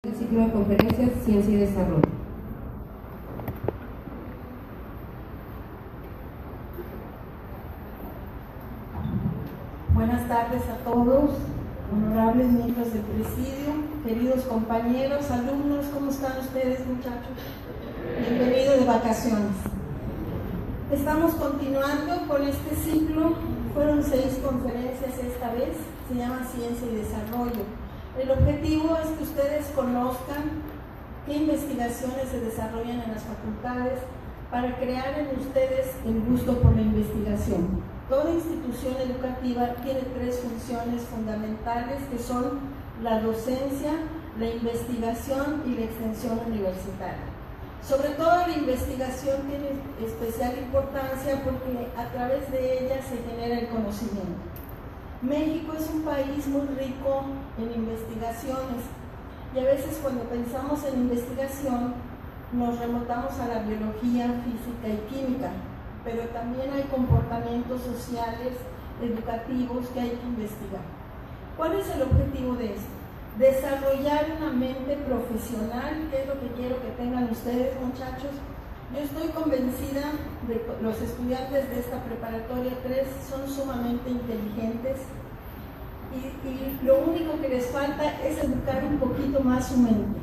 El ciclo de conferencias Ciencia y Desarrollo. Buenas tardes a todos, honorables miembros del presidio, queridos compañeros, alumnos, ¿cómo están ustedes, muchachos? Bienvenidos de vacaciones. Estamos continuando con este ciclo, fueron 6 conferencias esta vez, se llama Ciencia y Desarrollo. El objetivo es que ustedes conozcan qué investigaciones se desarrollan en las facultades para crear en ustedes el gusto por la investigación. Toda institución educativa tiene 3 funciones fundamentales que son la docencia, la investigación y la extensión universitaria. Sobre todo la investigación tiene especial importancia porque a través de ella se genera el conocimiento. México es un país muy rico en investigaciones y a veces cuando pensamos en investigación nos remontamos a la biología, física y química, pero también hay comportamientos sociales, educativos que hay que investigar. ¿Cuál es el objetivo de esto? Desarrollar una mente profesional, que es lo que quiero que tengan ustedes, muchachos. Yo estoy convencida de que los estudiantes de esta preparatoria 3 son sumamente inteligentes y lo único que les falta es educar un poquito más su mente.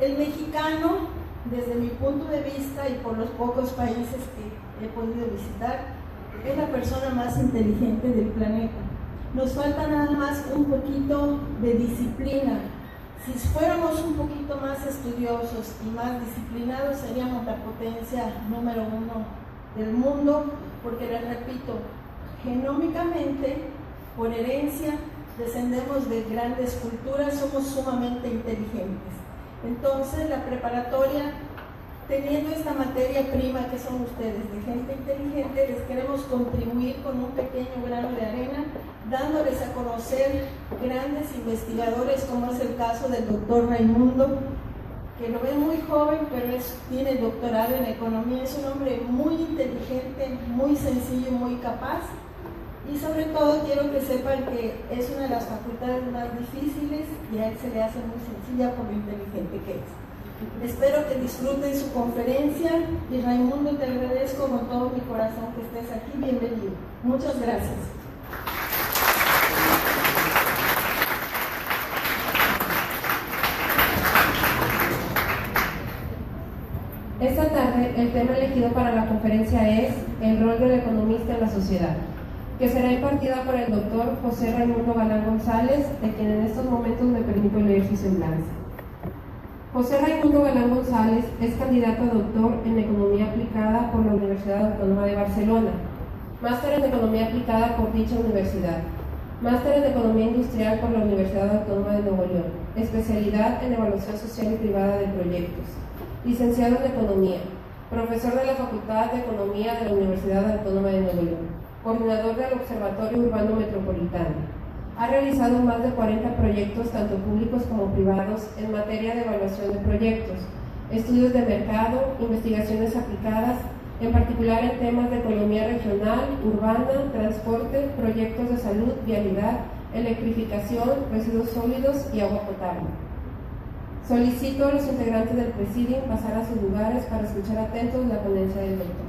El mexicano, desde mi punto de vista y por los pocos países que he podido visitar, es la persona más inteligente del planeta. Nos falta nada más un poquito de disciplina. Si fuéramos un poquito más estudiosos y más disciplinados, seríamos la potencia número 1 del mundo, porque les repito, genómicamente, por herencia, descendemos de grandes culturas, somos sumamente inteligentes. Entonces, la preparatoria, teniendo esta materia prima que son ustedes, de gente inteligente, les queremos contribuir con un pequeño grano de arena, dándoles a conocer grandes investigadores, como es el caso del doctor Raimundo, que lo ven muy joven, pero tiene doctorado en economía, es un hombre muy inteligente, muy sencillo, muy capaz, y sobre todo quiero que sepan que es una de las facultades más difíciles y a él se le hace muy sencilla por lo inteligente que es. Espero que disfruten su conferencia y Raimundo, te agradezco con todo mi corazón que estés aquí, bienvenido. Muchas gracias. Esta tarde el tema elegido para la conferencia es el rol del economista en la sociedad, que será impartida por el doctor José Raimundo Galán González, de quien en estos momentos me permito leer su semblanza. José Raimundo Galán González es candidato a doctor en Economía Aplicada por la Universidad Autónoma de Barcelona, máster en Economía Aplicada por dicha universidad, máster en Economía Industrial por la Universidad Autónoma de Nuevo León, especialidad en Evaluación Social y Privada de Proyectos, licenciado en Economía, profesor de la Facultad de Economía de la Universidad Autónoma de Nuevo León, coordinador del Observatorio Urbano Metropolitano. Ha realizado más de 40 proyectos, tanto públicos como privados, en materia de evaluación de proyectos, estudios de mercado, investigaciones aplicadas, en particular en temas de economía regional, urbana, transporte, proyectos de salud, vialidad, electrificación, residuos sólidos y agua potable. Solicito a los integrantes del presidium pasar a sus lugares para escuchar atentos la ponencia del doctor.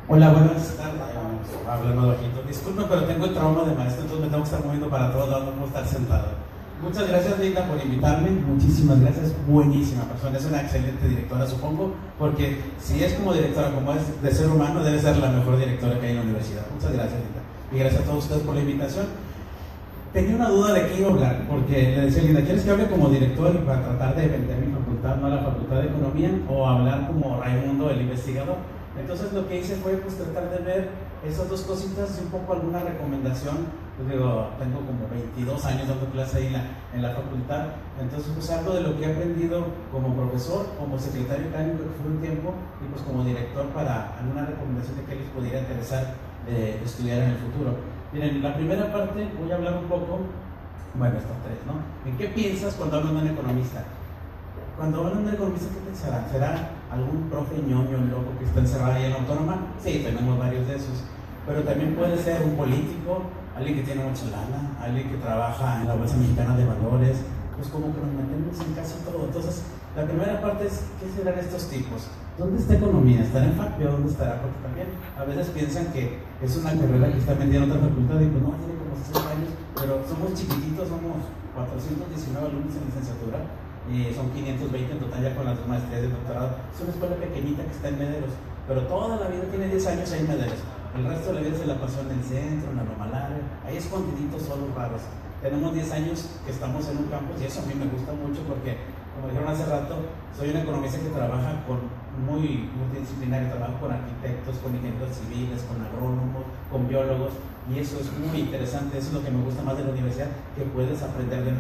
Hola, buenas tardes. Hablando bajito. Disculpe, pero tengo el trauma de maestro, entonces me tengo que estar moviendo para todos lados, no puedo estar sentado. Muchas gracias, Linda, por invitarme. Muchísimas gracias. Buenísima persona. Es una excelente directora, supongo, porque si es como directora, como es de ser humano, debe ser la mejor directora que hay en la universidad. Muchas gracias, Linda. Y gracias a todos ustedes por la invitación. Tenía una duda de qué iba a hablar, porque le decía, Linda, ¿quieres que hable como director y para tratar de vender mi facultad, no la Facultad de Economía, o hablar como Raimundo, el investigador? Entonces lo que hice fue pues tratar de ver esas dos cositas y un poco alguna recomendación. Pues digo, tengo como 22 años dando clase ahí en la facultad, entonces pues algo de lo que he aprendido como profesor, como secretario académico que fue un tiempo, y pues como director para alguna recomendación de qué les pudiera interesar estudiar en el futuro. Miren, la primera parte voy a hablar un poco, bueno, estos tres, ¿no? ¿En qué piensas cuando hablan de un economista? Cuando hablan de un economista, ¿qué pensarán? ¿Será algún profe ñoño loco que está encerrado ahí en la autónoma? Sí, tenemos varios de esos. Pero también puede ser un político, alguien que tiene mucha lana, alguien que trabaja en la Bolsa Mexicana de Valores. Pues como que nos metemos en casi todo. Entonces, la primera parte es, ¿qué serán estos tipos? ¿Dónde está economía? ¿Estará en FACPI o dónde estará? Porque también a veces piensan que es una carrera que está metida en otra facultad y pues no, tiene como 60 años, pero somos chiquititos, somos 419 alumnos en licenciatura y son 520 en total ya con las dos maestrías de doctorado. Es una escuela pequeñita que está en Mederos, pero toda la vida tiene 10 años ahí en Mederos. El resto de la vida se la pasó en el centro, en la Loma Larga, ahí escondiditos, solos, raros. Tenemos 10 años que estamos en un campus y eso a mí me gusta mucho porque, como dijeron hace rato, soy un economista que trabaja muy multidisciplinario, trabajo con arquitectos, con ingenieros civiles, con agrónomos, con biólogos, y eso es muy interesante. Eso es lo que me gusta más de la universidad, que puedes aprender de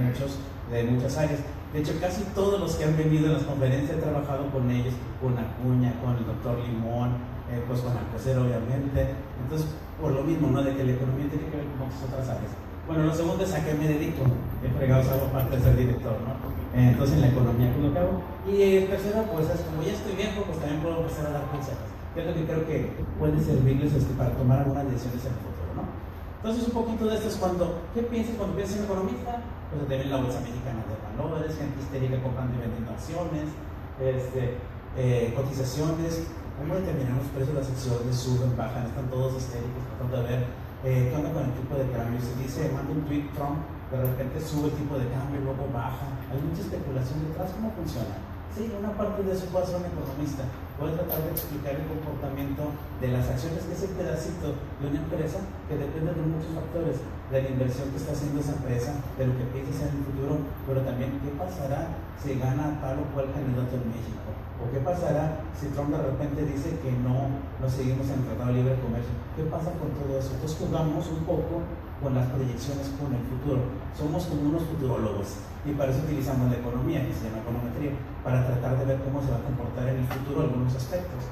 muchas áreas. De hecho, casi todos los que han venido en las conferencias he trabajado con ellos, con Acuña, con el doctor Limón, pues con Alcocer obviamente. Entonces, por lo mismo, ¿no? De que la economía tiene que ver con muchas otras áreas. Bueno, lo segundo es a qué me dedico. He fregado algo aparte de ser director, ¿no? Entonces, en la economía, ¿qué es lo que hago? Y el tercero, pues es como ya estoy viejo, pues también puedo empezar a dar consejos. Que es lo que creo que puede servirles para tomar algunas decisiones en el futuro, ¿no? Entonces, un poquito de esto es ¿qué piensas cuando piensas en economista? Pues te ven la Bolsa Mexicana de Valores, gente histérica comprando y vendiendo acciones, cotizaciones, cómo determinan los precios de las acciones, suben, bajan, están todos histéricos, tratando de ver qué onda con el tipo de cambio. Se dice, manda un tweet Trump, de repente sube el tipo de cambio, luego baja, hay mucha especulación detrás. ¿Cómo funciona? Sí, una parte de eso puede ser un economista, puede tratar de explicar el comportamiento de las acciones, que es el pedacito de una empresa que depende de muchos factores, de la inversión que está haciendo esa empresa, de lo que piensa hacer en el futuro, pero también qué pasará si gana tal o cual candidato en México, o qué pasará si Trump de repente dice que no seguimos en el Tratado de Libre Comercio. ¿Qué pasa con todo eso? Entonces jugamos un poco con las proyecciones con el futuro. Somos como unos futurólogos y para eso utilizamos la economía, que se llama econometría, para tratar de ver cómo se va a comportar en el futuro algunos aspectos.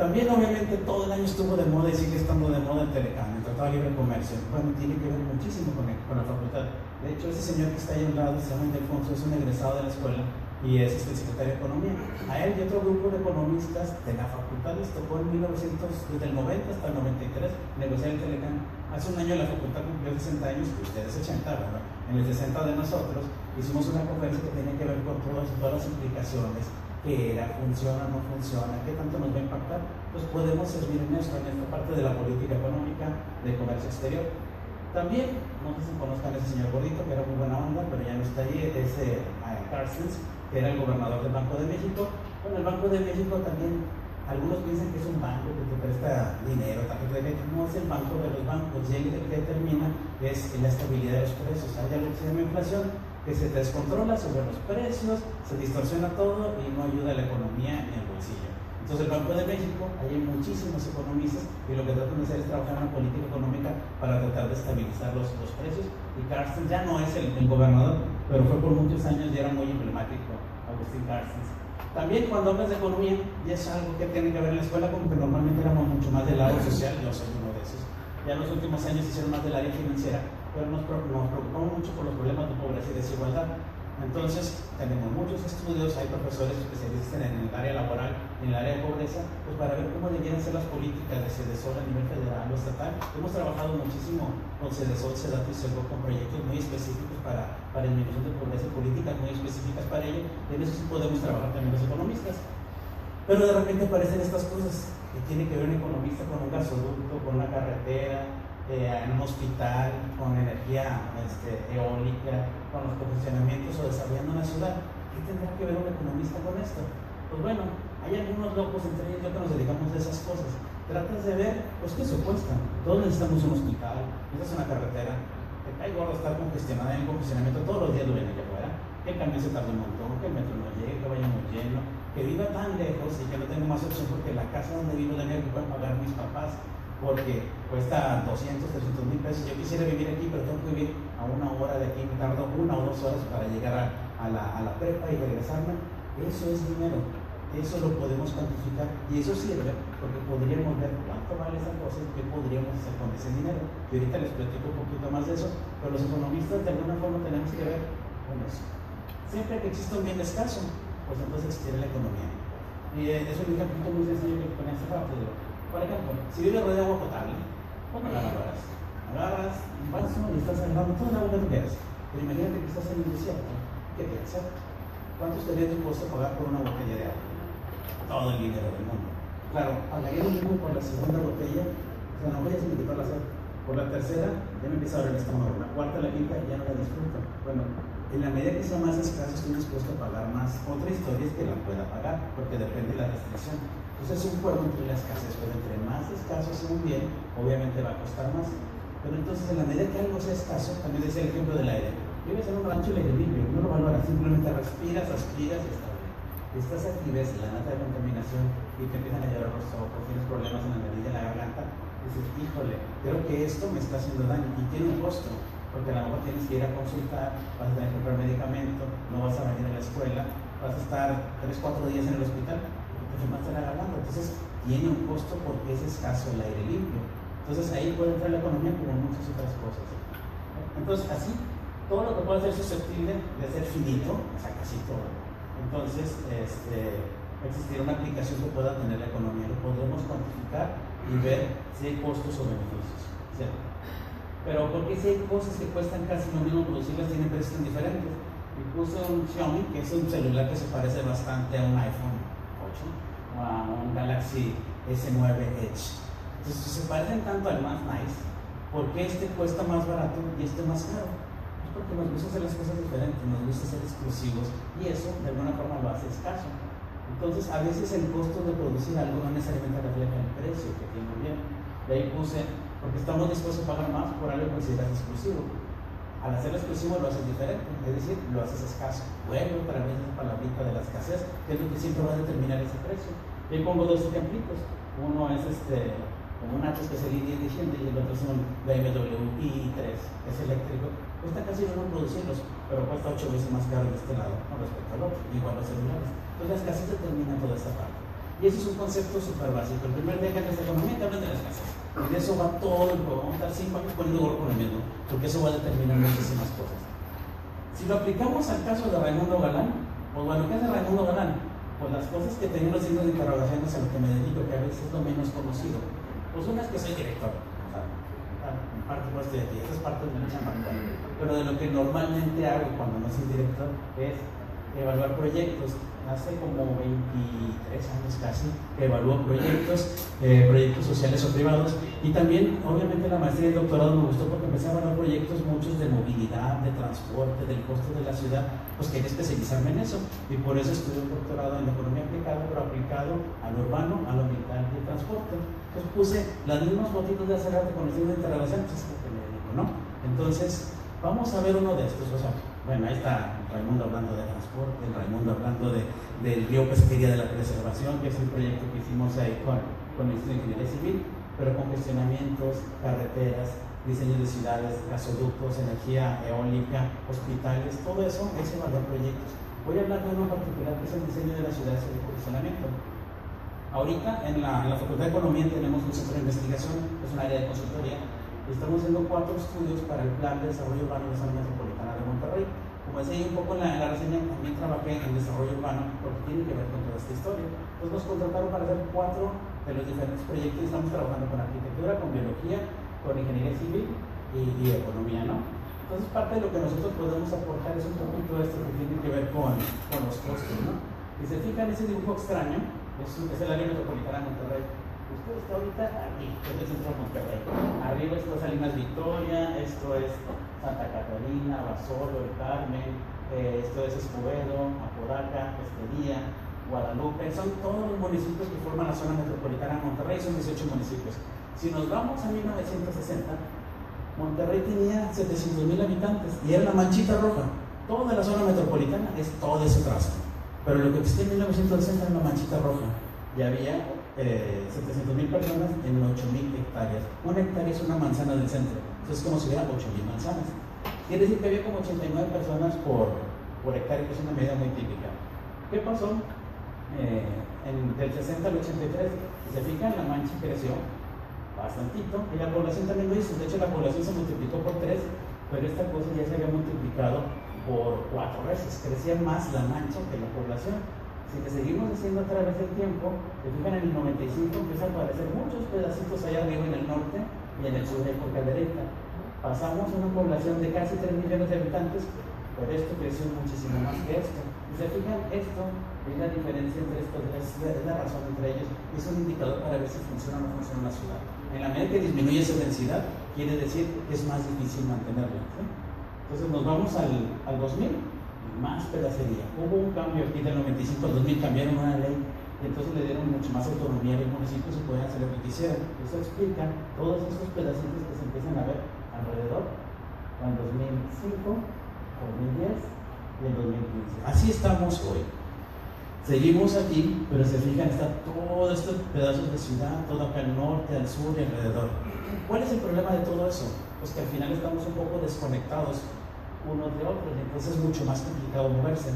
También obviamente todo el año estuvo de moda y sigue estando de moda el Telecán, el Tratado de Libre Comercio. Bueno, tiene que ver muchísimo con la facultad. De hecho, ese señor que está ahí a un lado, se llama Ildefonso, es un egresado de la escuela y es el secretario de Economía. A él y otro grupo de economistas de la facultad les tocó en 1900, desde el 90 hasta el 93, negociar el Telecán. Hace un año la facultad cumplió 60 años, que ustedes 80, ¿verdad? En el 60 de nosotros hicimos una conferencia que tenía que ver con todas las implicaciones, qué era, funciona, no funciona, qué tanto nos va a impactar. Pues podemos servir en esto, en esta parte de la política económica de comercio exterior. También, no sé si conozcan a ese señor gordito, que era muy buena onda, pero ya no está ahí, es Carstens, que era el gobernador del Banco de México. Bueno, el Banco de México también, algunos piensan que es un banco que te presta dinero, tarjeta de crédito. No es el banco de los bancos, y el que determina es la estabilidad de los precios. Hay algo que se llama inflación, que se descontrola sobre los precios, se distorsiona todo y no ayuda a la economía ni al bolsillo. Entonces el Banco de México, ahí hay muchísimos economistas y lo que tratan de hacer es trabajar en una política económica para tratar de estabilizar los precios. Y Carstens ya no es el gobernador, pero fue por muchos años y era muy emblemático, Agustín Carstens. También cuando hablas de economía, ya es algo que tiene que ver en la escuela, como que normalmente éramos mucho más del lado social, yo soy uno de esos. Ya en los últimos años hicieron más del área financiera, pero nos preocupamos mucho por los problemas de pobreza y desigualdad. Entonces, tenemos muchos estudios, hay profesores especialistas en el área laboral y en el área de pobreza, pues para ver cómo debían ser las políticas de CEDESOL a nivel federal o estatal. Hemos trabajado muchísimo con CEDESOL, CEDATO y CERVO con proyectos muy específicos para disminución de pobreza y políticas muy específicas para ello. En eso sí podemos trabajar también los economistas. Pero de repente aparecen estas cosas que tiene que ver un economista con un gasoducto, con una carretera, en un hospital, con energía eólica, con los congestionamientos o desarrollando una ciudad. ¿Qué tendrá que ver un economista con esto? Pues bueno, hay algunos locos entre ellos que nos dedicamos a esas cosas. Tratas de ver, pues qué eso cuesta. Todos necesitamos un hospital, necesitas una carretera, te cae gordo estar congestionada en el congestionamiento, todos los días lo ven allá afuera, que el camión se tarda un montón, que el metro no llegue, que vaya muy lleno, que viva tan lejos y que no tengo más opción porque la casa donde vivo la que pueden pagar mis papás, porque cuesta 200, 300 mil pesos. Yo quisiera vivir aquí, pero tengo que vivir a una hora de aquí, me tardo 1 o 2 horas para llegar a la prepa y regresarme. Eso es dinero. Eso lo podemos cuantificar y eso sirve porque podríamos ver cuánto vale esa cosa y qué podríamos hacer con ese dinero. Y ahorita les platico un poquito más de eso, pero los economistas de alguna forma tenemos que ver con eso. Siempre que exista un bien escaso, pues entonces existirá la economía. Y es un ejemplo muy sencillo que ponía hace rato. Por ejemplo, si vive rodeado de agua potable, ¿cómo la agarras un vaso y estás agarrando toda la agua que tú quieras. Pero imagínate que estás en el desierto, ¿qué quieres hacer? ¿Cuánto estaría dispuesto a pagar por una botella de agua? Todo el dinero del mundo. Claro, pagaría lo mismo por la segunda botella, o sea, no voy a se me quitó la sed. Por la tercera, ya me empieza a doler el estómago. La cuarta, la quinta, ya no la disfruto. Bueno, en la medida que sea más escaso, estoy dispuesto a pagar más. Otra historia es que la pueda pagar, porque depende de la restricción. Entonces es un juego entre la escasez, pero entre más escaso sea un bien, obviamente va a costar más. Pero entonces, en la medida que algo sea escaso, también decía el ejemplo del aire. Vives en un rancho al aire libre, uno lo valora, simplemente respiras, aspiras y está bien. Estás aquí, ves la nata de contaminación y te empiezan a llorar los ojos, tienes problemas en la nariz y en la garganta, dices, híjole, creo que esto me está haciendo daño y tiene un costo, porque a lo mejor tienes que ir a consultar, vas a tener que comprar medicamento, no vas a venir a la escuela, vas a estar 3-4 días en el hospital porque te enfermaste la garganta. Entonces tiene un costo porque es escaso el aire limpio. Entonces ahí puede entrar la economía como muchas otras cosas. Entonces así, todo lo que pueda ser susceptible de ser finito, o sea, casi todo. Entonces, existirá una aplicación que pueda tener la economía, lo podremos cuantificar y ver si hay costos o beneficios, ¿cierto? Pero porque si hay cosas que cuestan casi lo mismo producirlas, tienen precios tan diferentes. Y puse un Xiaomi, que es un celular que se parece bastante a un iPhone 8 o a un Galaxy S9 Edge. Entonces, si se parecen tanto al más nice, ¿por qué este cuesta más barato y este más caro? Pues porque nos gusta hacer las cosas diferentes, nos gusta ser exclusivos y eso de alguna forma lo hace escaso. Entonces, a veces el costo de producir algo no necesariamente refleja el precio que tiene un bien. De ahí puse, porque estamos dispuestos a pagar más por algo que consideras exclusivo. Al hacerlo exclusivo lo haces diferente, es decir, lo haces escaso. Bueno, otra vez esa palabrita de la escasez, que es lo que siempre va a determinar ese precio. Y ahí pongo dos ejemplitos. Uno es como un Atos que es el i10 y el otro es un BMW i3, es eléctrico. Cuesta casi lo mismo producirlos, pero cuesta 8 veces más caro de este lado con respecto al otro, igual los celulares. Entonces la escasez determina toda esta parte. Y eso es un concepto súper básico. El primer día que hablas de economía te hablan de la escasez. Y de eso va todo el juego. Vamos a estar 5 años poniendo gorro con lo mismo, porque eso va a determinar muchísimas cosas. Si lo aplicamos al caso de Raimundo Galán, pues bueno, ¿qué hace Raimundo Galán? Pues las cosas que tenían los signos de interrogación es a lo que me dedico, que a veces es lo menos conocido. Pues una es que soy director, o sea, en parte no estoy aquí, esa es parte de mi chamba. Pero de lo que normalmente hago cuando no soy director es evaluar proyectos. Hace como 23 años casi que evalúo proyectos sociales o privados, y también obviamente la maestría y el doctorado me gustó porque empecé a evaluar proyectos muchos de movilidad, de transporte, del costo de la ciudad, pues quería especializarme en eso y por eso estudié un doctorado en economía aplicada, pero aplicado a lo urbano, a lo ambiental y al transporte. Entonces puse las mismas fotitos de hace rato con el signo de interrogación, pues es lo que me digo, ¿no? Entonces vamos a ver uno de estos, o sea, bueno, ahí está Raimundo hablando de transporte, Raimundo hablando del río Pesquería de la Preservación, que es un proyecto que hicimos ahí con el Instituto de Ingeniería Civil, pero con gestionamientos, carreteras, diseño de ciudades, gasoductos, energía eólica, hospitales, todo eso es evaluar proyectos. Voy a hablar de uno en particular que es el diseño de las ciudades y el gestionamiento. Ahorita en la Facultad de Economía tenemos un centro de investigación, es un área de consultoría. Estamos haciendo 4 estudios para el Plan de Desarrollo Urbano de la Zona Metropolitana de Monterrey. Como decía un poco en la reseña, también trabajé en desarrollo urbano porque tiene que ver con toda esta historia. Entonces nos contrataron para hacer 4 de los diferentes proyectos y estamos trabajando con arquitectura, con biología, con ingeniería civil y economía, ¿no? Entonces parte de lo que nosotros podemos aportar es un poquito esto que tiene que ver con los costos, ¿no? Si se fijan, ese dibujo extraño es el área metropolitana de Monterrey. Usted está ahorita aquí, es el centro de Monterrey. Arriba está Salinas Victoria, esto es Santa Catarina, Basolo, El Carmen, esto es Escobedo, Apodaca, Estería, Guadalupe. Son todos los municipios que forman la zona metropolitana de Monterrey, son 18 municipios. Si nos vamos a 1960, Monterrey tenía 700,000 habitantes y era la manchita roja. Toda la zona metropolitana es todo ese trazo. Pero lo que existía en 1960 era la manchita roja. Y había 700,000 personas en 8,000 hectáreas. Una hectárea es una manzana del centro. Entonces es como si hubiera 8,000 manzanas. Quiere decir que había como 89 personas por hectárea, que es una medida muy típica. ¿Qué pasó? del 60 al 83. Si se fijan, la mancha creció bastantito y la población también lo hizo. De hecho, la población se multiplicó por 3, pero esta cosa ya se había multiplicado por 4 veces. Crecía más la mancha que la población. Si le seguimos haciendo a través del tiempo, se fijan, en el 95 empiezan a aparecer muchos pedacitos allá arriba en el norte y en el sur de época directa. Pasamos a una población de casi 3 millones de habitantes, pero esto creció muchísimo más que esto. Y se fijan, esto es la diferencia entre estos, es la razón entre ellos, es un indicador para ver si funciona o no funciona la ciudad. En la medida que disminuye esa densidad, quiere decir que es más difícil mantenerla, ¿sí? Entonces nos vamos al 2000, más pedacería. Hubo un cambio aquí del 95 al 2000, cambiaron una ley y entonces le dieron mucho más autonomía a los municipios y podían hacer lo que quisieran. Eso explica todos esos pedacitos que se empiezan a ver alrededor en 2005, 2010 y el 2015. Así estamos hoy. Seguimos aquí, pero se fijan, está todos estos pedazos de ciudad, todo acá al norte, al sur y alrededor. ¿Cuál es el problema de todo eso? Pues que al final estamos un poco desconectados unos de otros, y entonces es mucho más complicado moverse.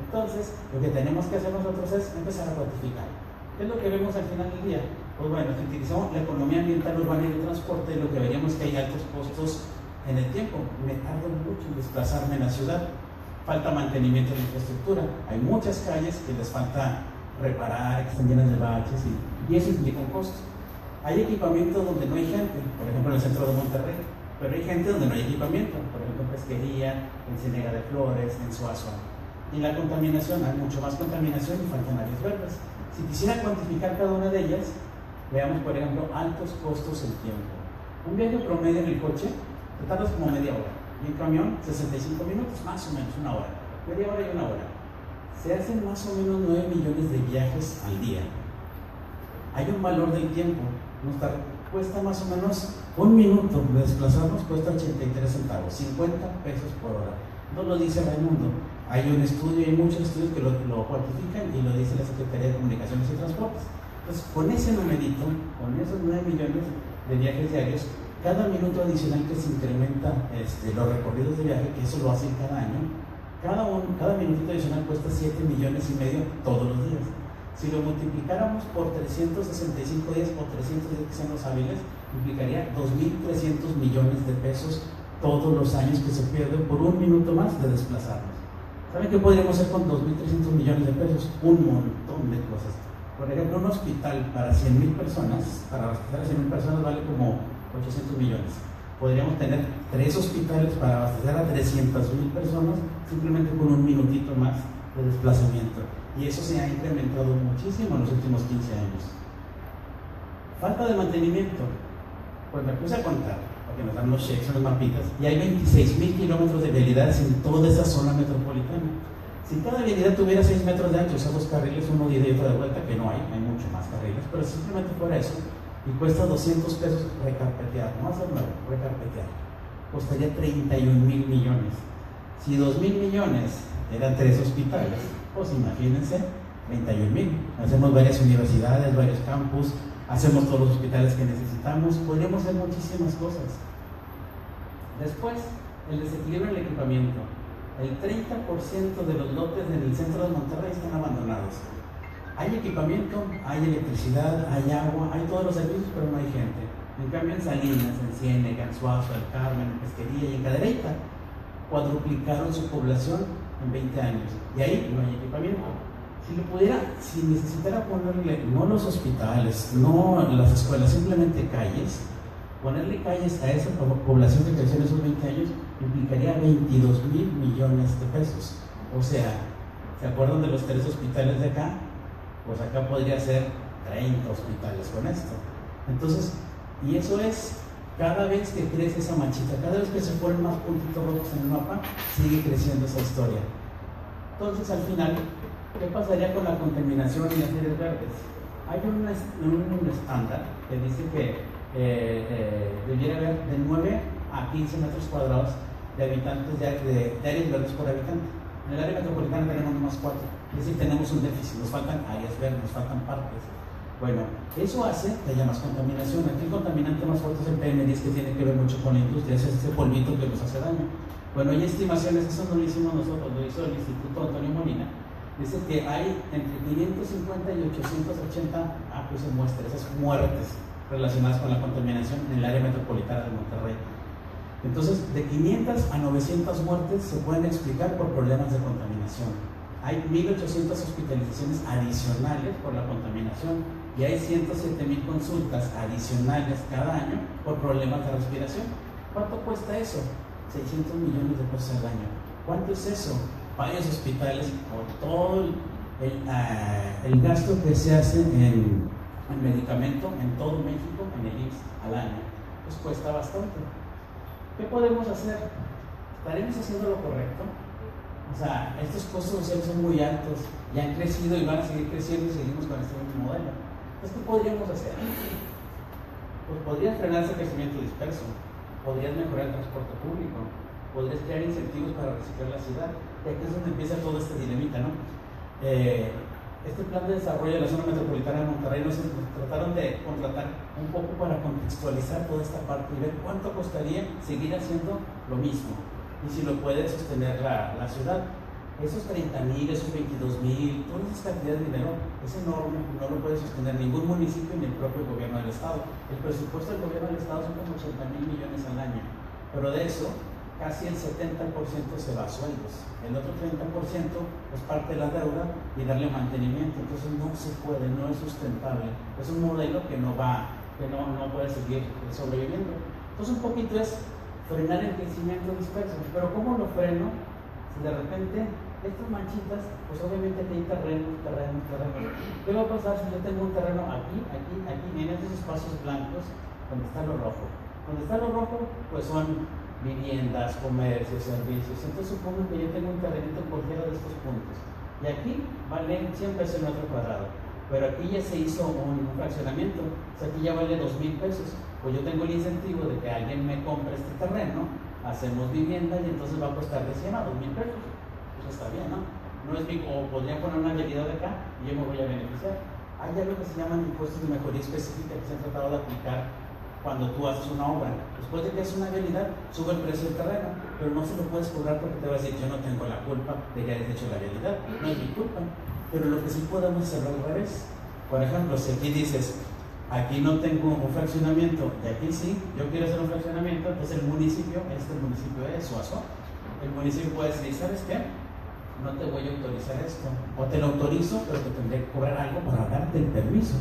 Entonces, lo que tenemos que hacer nosotros es empezar a cuantificar. ¿Qué es lo que vemos al final del día? Pues bueno, si utilizamos la economía ambiental urbana y el transporte, lo que veríamos es que hay altos costos en el tiempo. Me tardo mucho en desplazarme en la ciudad. Falta mantenimiento de infraestructura. Hay muchas calles que les falta reparar, que están llenas de baches, y eso implica un costo. Hay equipamiento donde no hay gente, por ejemplo en el centro de Monterrey, pero hay gente donde no hay equipamiento, por ejemplo en Pesquería, en Ciénega de Flores, en Suazo. Y la contaminación, hay mucho más contaminación y faltan áreas verdes. Si quisiera cuantificar cada una de ellas, veamos por ejemplo altos costos en tiempo. Un viaje promedio en el coche te tardas como media hora, y en camión 65 minutos, más o menos una hora, media hora y una hora. Se hacen más o menos 9 millones de viajes al día. Hay un valor del tiempo, cuesta más o menos un minuto de desplazarnos, cuesta 83 centavos, 50 pesos por hora. No lo dice Raimundo, hay un estudio, hay muchos estudios que lo cuantifican y lo dice la Secretaría de Comunicaciones y Transportes. Entonces, con ese numerito, con esos 9 millones de viajes diarios, cada minuto adicional que se incrementa los recorridos de viaje, que eso lo hacen cada año, cada minutito adicional cuesta 7 millones y medio todos los días. Si lo multiplicáramos por 365 días o 300 días que sean los hábiles, implicaría 2.300 millones de pesos todos los años que se pierden por un minuto más de desplazarnos. ¿Saben qué podríamos hacer con 2.300 millones de pesos? Un montón de cosas. Por ejemplo, un hospital para 100.000 personas, para abastecer a 100.000 personas vale como 800 millones. Podríamos tener 3 hospitales para abastecer a 300.000 personas simplemente con un minutito más de desplazamiento. Y eso se ha incrementado muchísimo en los últimos 15 años. Falta de mantenimiento. Pues me puse a contar, porque nos dan los cheques, son las mapitas, y hay 26.000 kilómetros de vialidades en toda esa zona metropolitana. Si cada vialidad tuviera 6 metros de ancho, o sea, 2 carriles, uno de ida y otro de vuelta, que no hay mucho más carriles, pero simplemente fuera eso, y cuesta 200 pesos recarpetear, no hacer nuevo, recarpetear, costaría 31.000 millones. Si 2.000 millones eran 3 hospitales, pues imagínense, 31.000. Hacemos varias universidades, varios campus, hacemos todos los hospitales que necesitamos, podríamos hacer muchísimas cosas. Después, el desequilibrio del equipamiento. El 30% de los lotes en el centro de Monterrey están abandonados. Hay equipamiento, hay electricidad, hay agua, hay todos los servicios, pero no hay gente. En cambio, en Salinas, en Ciénega, en Suazo, en Carmen, en Pesquería y en Cadereyta, cuadruplicaron su población en 20 años. Y ahí no hay equipamiento. Si necesitara ponerle, no los hospitales, no las escuelas, simplemente calles, ponerle calles a esa población que creció en esos 20 años, implicaría 22.000 millones de pesos. O sea, ¿se acuerdan de los 3 hospitales de acá? Pues acá podría ser 30 hospitales con esto. Entonces, y eso es, cada vez que crece esa manchita, cada vez que se ponen más puntitos rojos en el mapa, sigue creciendo esa historia. Entonces, al final, ¿qué pasaría con la contaminación y las áreas verdes? Hay un estándar que dice que debiera haber de 9 a 15 metros cuadrados de habitantes de áreas verdes por habitante. En el área metropolitana tenemos más 4, es decir, tenemos un déficit, nos faltan áreas verdes, nos faltan parques. Bueno, eso hace que haya más contaminación. Aquí el contaminante más fuerte es el PM10, que tiene que ver mucho con la industria, es ese polvito que nos hace daño. Bueno, hay estimaciones, eso no lo hicimos nosotros, lo hizo el Instituto Antonio Molina, dice que hay entre 550 y 880 muestras, esas muertes relacionadas con la contaminación en el área metropolitana de Monterrey. Entonces, de 500 a 900 muertes se pueden explicar por problemas de contaminación. Hay 1.800 hospitalizaciones adicionales por la contaminación y hay 107,000 consultas adicionales cada año por problemas de respiración. ¿Cuánto cuesta eso? 600 millones de pesos al año. ¿Cuánto es eso? Varios hospitales, por todo el gasto que se hace en medicamento en todo México, en el IMSS al año, pues cuesta bastante. ¿Qué podemos hacer? ¿Estaremos haciendo lo correcto? O sea, estos costos sociales son muy altos, ya han crecido y van a seguir creciendo y seguimos con este mismo modelo. Entonces, ¿qué podríamos hacer? Pues podrías frenar ese crecimiento disperso, podrías mejorar el transporte público, podrías crear incentivos para reciclar la ciudad, y aquí es donde empieza todo este dilemita, ¿no? Este plan de desarrollo de la zona metropolitana de Monterrey nos trataron de contratar un poco para contextualizar toda esta parte y ver cuánto costaría seguir haciendo lo mismo y si lo puede sostener la ciudad. Esos 30,000, esos 22,000, toda esa cantidad de dinero es enorme, no lo puede sostener ningún municipio ni el propio gobierno del estado. El presupuesto del gobierno del estado son como 80,000 millones al año, pero de eso casi el 70% se va a sueldos, el otro 30% es parte de la deuda y darle mantenimiento. Entonces no se puede, no es sustentable, es un modelo que no puede seguir sobreviviendo. Entonces un poquito es frenar el crecimiento disperso, pero ¿cómo lo freno? Si de repente estas manchitas, pues obviamente hay terreno. ¿Qué va a pasar si yo tengo un terreno aquí, en esos espacios blancos donde está lo rojo? Donde está lo rojo, pues son viviendas, comercios, servicios. Entonces supongo que yo tengo un terrenito en cualquiera de estos puntos y aquí vale 100 pesos el metro cuadrado, pero aquí ya se hizo un fraccionamiento, o sea, aquí ya vale 2,000 pesos. Pues yo tengo el incentivo de que alguien me compre este terreno, hacemos vivienda y entonces va a costar de 100 a 2,000 pesos. Pues está bien, ¿no? No es mi, o podría poner una vialidad de acá y yo me voy a beneficiar. Hay algo que se llaman impuestos de mejoría específica que se han tratado de aplicar cuando tú haces una obra. Después de que haces una vialidad, sube el precio del terreno, pero no se lo puedes cobrar porque te va a decir: yo no tengo la culpa de que hayas hecho la vialidad, no es mi culpa. Pero lo que sí podemos hacerlo al revés. Por ejemplo, si aquí dices: aquí no tengo un fraccionamiento, y aquí sí, yo quiero hacer un fraccionamiento, entonces el municipio es Suazo. El municipio puede decir: ¿sabes qué? No te voy a autorizar esto, o te lo autorizo, pero te tendré que cobrar algo para darte el permiso.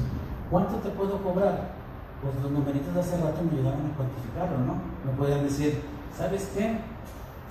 ¿Cuánto te puedo cobrar? Pues los numeritos de hace rato me ayudaban a cuantificarlo, ¿no? Me podían decir: ¿sabes qué?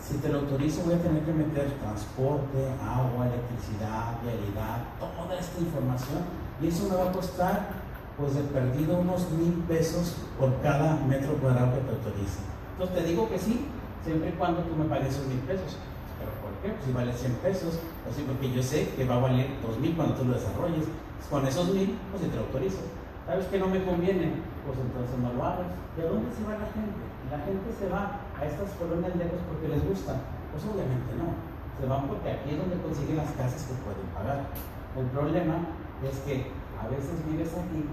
Si te lo autorizo voy a tener que meter transporte, agua, electricidad, vialidad, toda esta información, y eso me va a costar, pues de perdido, unos 1,000 pesos por cada metro cuadrado que te autorice. Entonces te digo que sí, siempre y cuando tú me pagues esos 1,000 pesos. ¿Pero por qué? Pues si vale 100 pesos, así porque yo sé que va a valer 2,000 cuando tú lo desarrolles. Pues con esos 1,000, pues si te lo autorizo. ¿Sabes que no me conviene? Pues entonces no lo hagas. ¿De dónde se va la gente? La gente se va a estas colonias lejos porque les gusta. Pues obviamente no. Se van porque aquí es donde consiguen las casas que pueden pagar. El problema es que a veces vives aquí,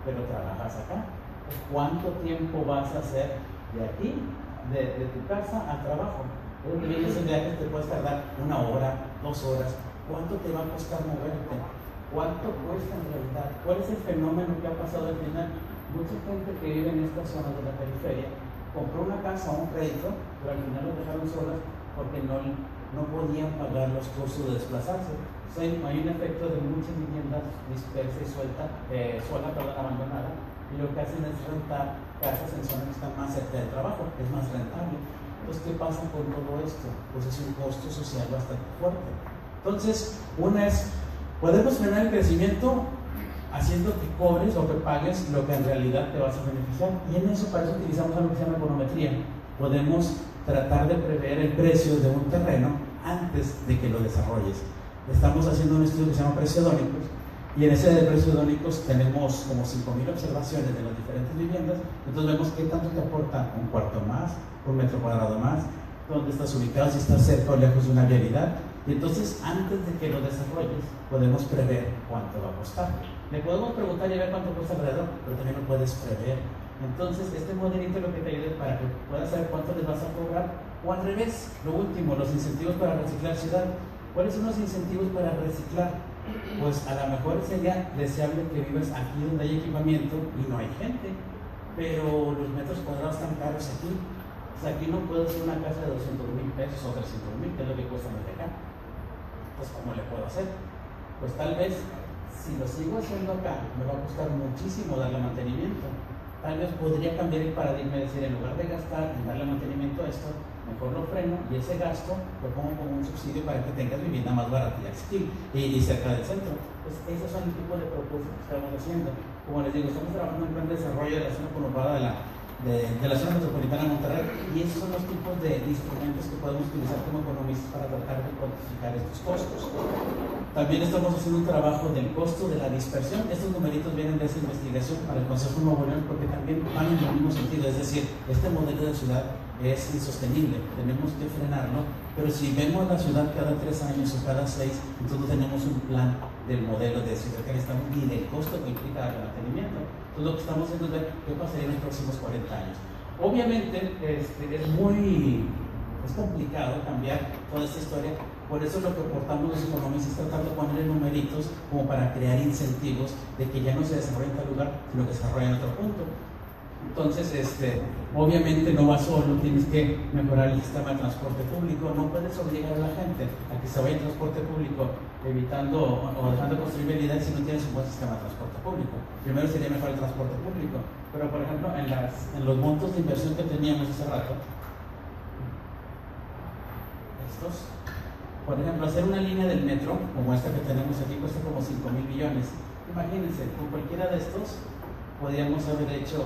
pero trabajas acá. Pues ¿cuánto tiempo vas a hacer de aquí, de tu casa al trabajo? En esos viajes te puedes tardar 1 hora, 2 horas. ¿Cuánto te va a costar moverte? ¿Cuánto cuesta en realidad? ¿Cuál es el fenómeno que ha pasado al final? Mucha gente que vive en estas zonas de la periferia compró una casa o un crédito, pero al final lo dejaron solas porque no podían pagar los costos de desplazarse. O sea, hay un efecto de muchas viviendas dispersas y abandonadas, y lo que hacen es rentar casas en zonas que están más cerca del trabajo, es más rentable. Entonces, ¿qué pasa con todo esto? Pues es un costo social bastante fuerte. Entonces, una es: podemos frenar el crecimiento haciendo que cobres o que pagues lo que en realidad te vas a beneficiar. Y en eso, para eso utilizamos algo que se llama econometría. Podemos tratar de prever el precio de un terreno antes de que lo desarrolles. Estamos haciendo un estudio que se llama Preciodónicos, y en ese de Preciodónicos tenemos como 5,000 observaciones de las diferentes viviendas. Entonces vemos qué tanto te aporta un cuarto más, un metro cuadrado más, dónde estás ubicado, si estás cerca o lejos de una vialidad. Y entonces, antes de que lo desarrolles, podemos prever cuánto va a costar. Le podemos preguntar y ver cuánto cuesta alrededor, pero también lo puedes prever. Entonces, este modelito lo que te ayuda es para que puedas saber cuánto les vas a cobrar, o al revés, lo último, los incentivos para reciclar ciudad. ¿Cuáles son los incentivos para reciclar? Pues a lo mejor sería deseable que vivas aquí donde hay equipamiento y no hay gente, pero los metros cuadrados están caros aquí. O sea, aquí no puedo hacer una casa de 200,000 pesos o 300,000, que es lo que cuesta meter acá. Pues ¿cómo le puedo hacer? Pues tal vez si lo sigo haciendo acá me va a costar muchísimo darle mantenimiento. Tal vez podría cambiar el paradigma y decir, en lugar de gastar en darle mantenimiento a esto, mejor lo freno y ese gasto lo pongo como un subsidio para que tengas vivienda más barata y accesible y cerca del centro. Pues esos son el tipo de propuestas que estamos haciendo. Como les digo, estamos trabajando en plan de desarrollo de la zona conurbada de la zona metropolitana de Monterrey, y esos son los tipos de instrumentos que podemos utilizar como economistas para tratar de cuantificar estos costos. También estamos haciendo un trabajo del costo de la dispersión. Estos numeritos vienen de esa investigación para el Consejo de Nuevo León porque también van en el mismo sentido, es decir, este modelo de ciudad es insostenible, tenemos que frenarlo, pero si vemos la ciudad cada 3 años o cada 6, entonces tenemos un plan del modelo de ciudad que necesitamos y del costo que implica el mantenimiento. Entonces lo que estamos haciendo es ver qué pasaría en los próximos 40 años. Obviamente es complicado cambiar toda esta historia, por eso lo que aportamos los economistas es tratar de ponerle numeritos como para crear incentivos de que ya no se desarrolle en tal lugar, sino que se desarrolle en otro punto. Entonces, obviamente no va solo, tienes que mejorar el sistema de transporte público, no puedes obligar a la gente a que se vaya en transporte público evitando o dejando de construir vialidades si no tienes un buen sistema de transporte público. Primero sería mejor el transporte público, pero por ejemplo en los montos de inversión que teníamos hace rato, por ejemplo, hacer una línea del metro como esta que tenemos aquí cuesta como 5,000 millones. Imagínense, con cualquiera de estos podríamos haber hecho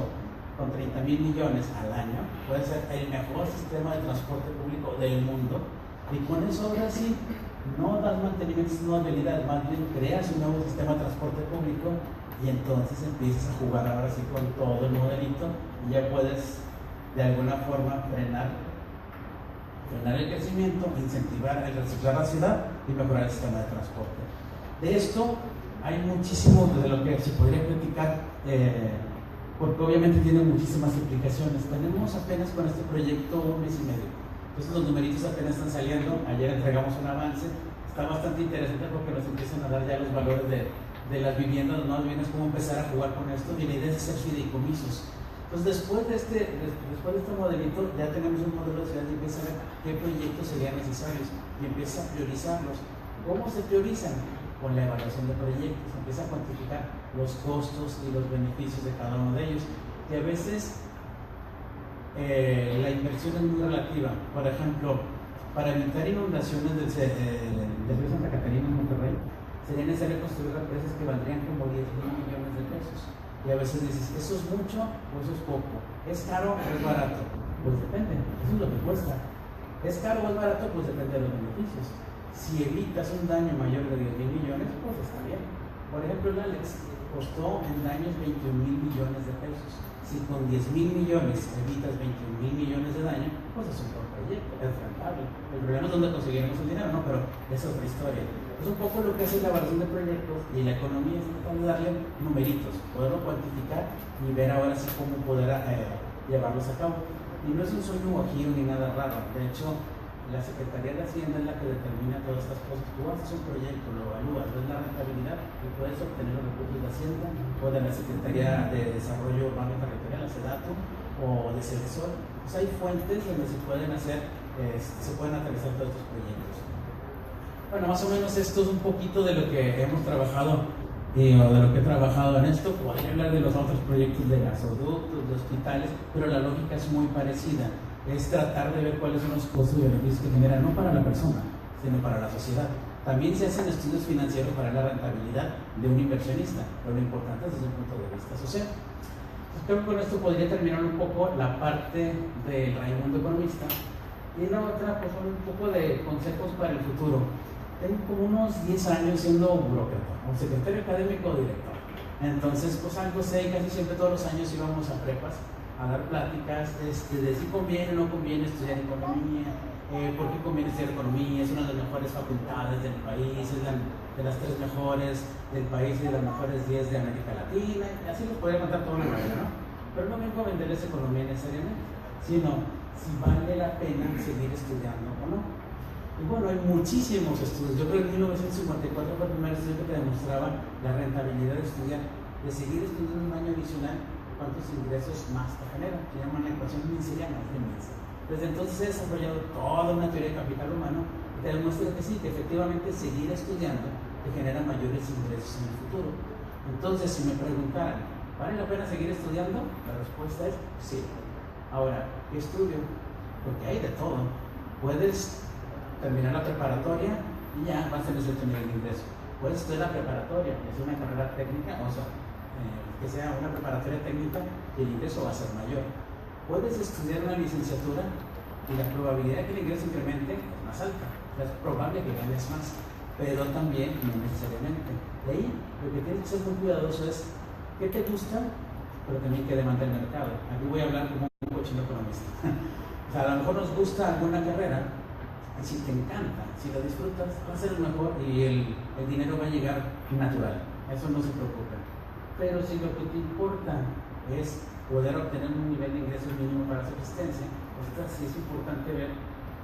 con 30,000 millones al año, puede ser el mejor sistema de transporte público del mundo, y con eso ahora sí no das mantenimiento, no habilidad, más bien creas un nuevo sistema de transporte público y entonces empiezas a jugar ahora sí con todo el modelito y ya puedes de alguna forma frenar el crecimiento, incentivar el reciclar la ciudad y mejorar el sistema de transporte. De esto hay muchísimo de lo que se podría platicar, porque obviamente tiene muchísimas implicaciones. Tenemos apenas con este proyecto 1 mes y medio, entonces los numeritos apenas están saliendo. Ayer entregamos un avance, está bastante interesante porque nos empiezan a dar ya los valores de las viviendas, las nuevas viviendas, cómo empezar a jugar con esto, y la idea es hacer fideicomisos. Entonces después de este modelito ya tenemos un modelo de ciudad y empieza a ver qué proyectos serían necesarios y empieza a priorizarlos. ¿Cómo se priorizan? Con la evaluación de proyectos, empieza a cuantificar los costos y los beneficios de cada uno de ellos, que a veces la inversión es muy relativa. Por ejemplo, para evitar inundaciones del río Santa Catarina en Monterrey, sería necesario construir represas que valdrían como 10,000 millones de pesos. Y a veces dices, ¿eso es mucho o eso es poco? ¿Es caro o es barato? Pues depende, eso es lo que cuesta. ¿Es caro o es barato? Pues depende de los beneficios. Si evitas un daño mayor de 10,000 millones, pues está bien. Por ejemplo, el Alex costó en daños 21,000 millones de pesos. Si con 10,000 millones evitas 21,000 millones de daño, pues es un buen proyecto, es rentable. El problema es dónde conseguiremos el dinero, ¿no? Pero es otra historia. Es un poco lo que hace la evaluación de proyectos y la economía, es tratar de darle numeritos, poderlo cuantificar y ver ahora sí cómo poder llevarlos a cabo. Y no es un sueño guajiro ni nada raro. De hecho, la Secretaría de Hacienda es la que determina todas estas cosas. Tú haces un proyecto, lo evalúas, ves la rentabilidad y puedes obtener los recursos de Hacienda o de la Secretaría de Desarrollo Urbano y Territorial, la SEDATU, o de CEDESOL. Pues hay fuentes donde se pueden hacer, se pueden aterrizar todos estos proyectos. Bueno, más o menos esto es un poquito de lo que hemos trabajado o de lo que he trabajado en esto. Podría hablar de los otros proyectos de gasoductos, de hospitales, pero la lógica es muy parecida. Es tratar de ver cuáles son los costos y beneficios que generan, no para la persona, sino para la sociedad. También se hacen estudios financieros para la rentabilidad de un inversionista, pero lo importante es desde el punto de vista social. Entonces, creo que con esto podría terminar un poco la parte del Raimundo Economista. Y la otra, pues, son un poco de consejos para el futuro. Tengo como unos 10 años siendo burócrata, o secretario académico o director. Entonces, pues algo sé, casi siempre todos los años íbamos a prepas a dar pláticas de si conviene o no conviene estudiar economía, por qué conviene estudiar economía, es una de las mejores facultades del país, es de las 3 mejores del país y de las mejores 10 de América Latina, y así les podría contar toda una vida, ¿no? Pero no vengo a venderles economía necesariamente, sino si vale la pena seguir estudiando o no. Y bueno, hay muchísimos estudios. Yo creo que en 1954 fue el primer estudio que te demostraba la rentabilidad de estudiar, de seguir estudiando un año adicional, cuántos ingresos más te genera. Se llama una ecuación minceriana, es inmensa. Desde entonces he desarrollado toda una teoría de capital humano y te demuestra que sí, que efectivamente seguir estudiando te genera mayores ingresos en el futuro. Entonces, si me preguntaran, ¿vale la pena seguir estudiando? La respuesta es sí. Ahora, ¿qué estudio? Porque hay de todo. Puedes terminar la preparatoria y ya vas a tener cierto nivel de ingreso. Puedes estudiar la preparatoria, es una carrera técnica, o sea, que sea una preparatoria técnica y el ingreso va a ser mayor. Puedes estudiar una licenciatura y la probabilidad de que el ingreso incremente es más alta. O sea, es probable que ganes más, pero también no necesariamente. De ahí, lo que tienes que ser muy cuidadoso es qué te gusta, pero también qué demanda el mercado. Aquí voy a hablar como un cochino economista. O sea, a lo mejor nos gusta alguna carrera, y si te encanta, si lo disfrutas, va a ser lo mejor y el dinero va a llegar natural. Eso no se preocupe. Pero si lo que te importa es poder obtener un nivel de ingresos mínimo para subsistencia, pues sí es importante ver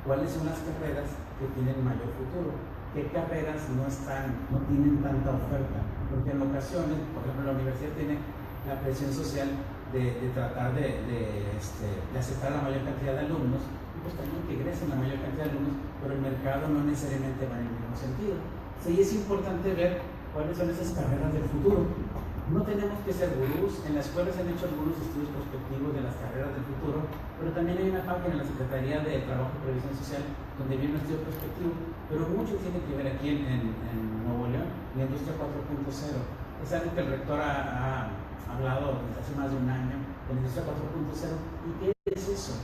cuáles son las carreras que tienen mayor futuro, qué carreras no tienen tanta oferta, porque en ocasiones, por ejemplo, la universidad tiene la presión social de tratar de aceptar la mayor cantidad de alumnos, y pues también que egresen la mayor cantidad de alumnos, pero el mercado no necesariamente va en el mismo sentido. Sí es importante ver cuáles son esas carreras del futuro. No tenemos que ser gurús. En la escuela se han hecho algunos estudios prospectivos de las carreras del futuro, pero también hay una página en la Secretaría de Trabajo y Previsión Social donde viene un estudio prospectivo, pero mucho tiene que ver aquí en Nuevo León, la industria 4.0. Es algo que el rector ha hablado desde hace más de un año, de la industria 4.0. ¿Y qué es eso?